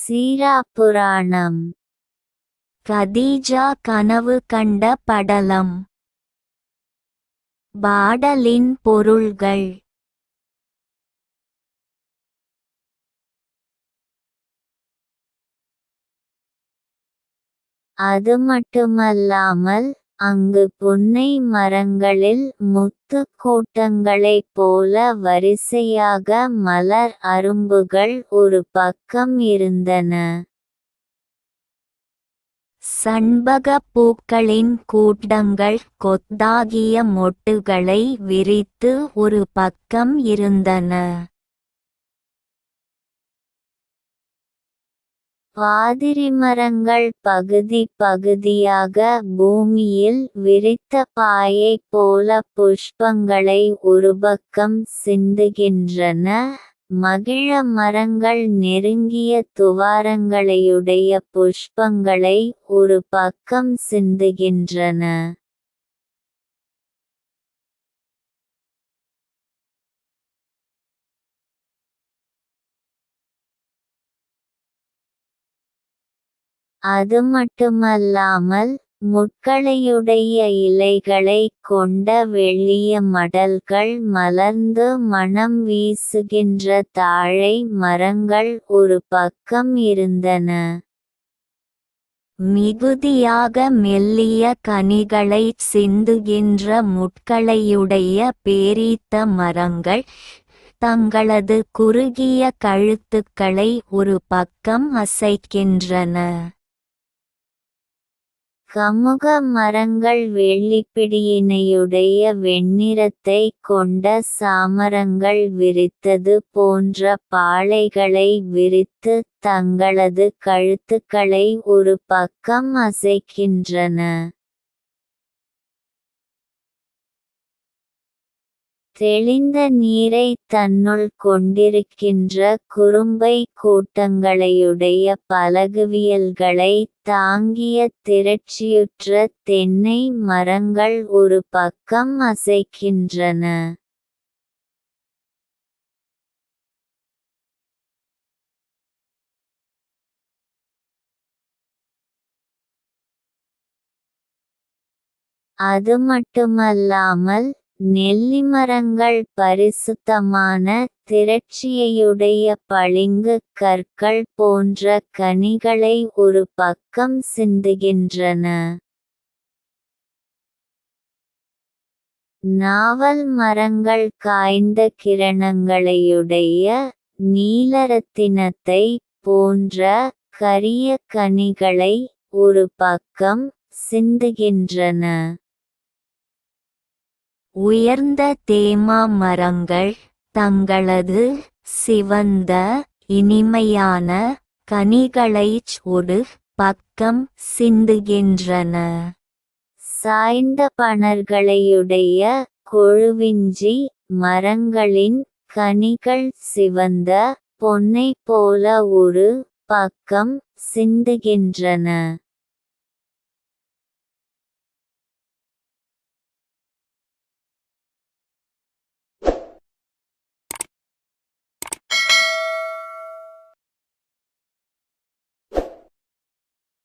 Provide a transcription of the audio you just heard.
சீராப்புராணம். கதீஜா கனவு கண்ட படலம். பாடலின் பொருள்கள். அது மட்டுமல்லாமல் அங்கு புன்னை மரங்களில் முத்துக் கூட்டங்களைப் போல வரிசையாக மலர் அரும்புகள் ஒரு பக்கம் இருந்தன. சண்பகப் பூக்களின் கூட்டங்கள் கொத்தாகிய மொட்டுகளை விரித்து ஒரு பக்கம் இருந்தன. பாதிரிமரங்கள் பகுதி பகுதியாக பூமியில் விரித்த பாயைப் போல புஷ்பங்களை ஒருபக்கம் சிந்துகின்றன. மகிழ மரங்கள் நெருங்கிய துவாரங்களையுடைய புஷ்பங்களை ஒரு பக்கம் சிந்துகின்றன. அது மட்டுமல்லாமல் முட்களையுடைய இலைகளைக் கொண்ட வெள்ளிய மடல்கள் மலர்ந்து மணம் வீசுகின்ற தாழை மரங்கள் ஒரு பக்கம் இருந்தன. மிகுதியாக மெல்லிய கனிகளைச் சிந்துகின்ற முட்களையுடைய பேரீத்த மரங்கள் தங்களது குறுகிய கழுத்துக்களை ஒரு பக்கம் அசைக்கின்றன. கமுக மரங்கள் வெள்ளிப்பிடியினையுடைய வெண்ணிறத்தைக் கொண்ட சாமரங்கள் விரித்தது போன்ற பாளைகளை விரித்து தங்களது கழுத்துக்களை ஒரு பக்கம் அசைக்கின்றன. தெளிந்த நீரைத் தன்னுள் கொண்டிருக்கின்ற குறும்பை கூட்டங்களையுடைய பலகுவியல்களைத் தாங்கிய திரட்சியுற்ற தென்னை மரங்கள் ஒரு பக்கம் அசைக்கின்றன. அது மட்டுமல்லாமல் நெல்லிமரங்கள் பரிசுத்தமான திரட்சியையுடைய பளிங்குக் கற்கள் போன்ற கனிகளை ஒரு பக்கம் சிந்துகின்றன. நாவல் மரங்கள் காய்ந்த கிரணங்களையுடைய நீலரத்தினத்தை போன்ற கரிய கனிகளை ஒரு பக்கம் சிந்துகின்றன. உயர்ந்த தேமா மரங்கள் தங்களது சிவந்த இனிமையான கனிகளைச் ஒரு பக்கம் சிந்துகின்றன. சாய்ந்த பணர்களையுடைய கொழுவிஞ்சி மரங்களின் கனிகள் சிவந்த பொன்னைப் போல ஒரு பக்கம் சிந்துகின்றன.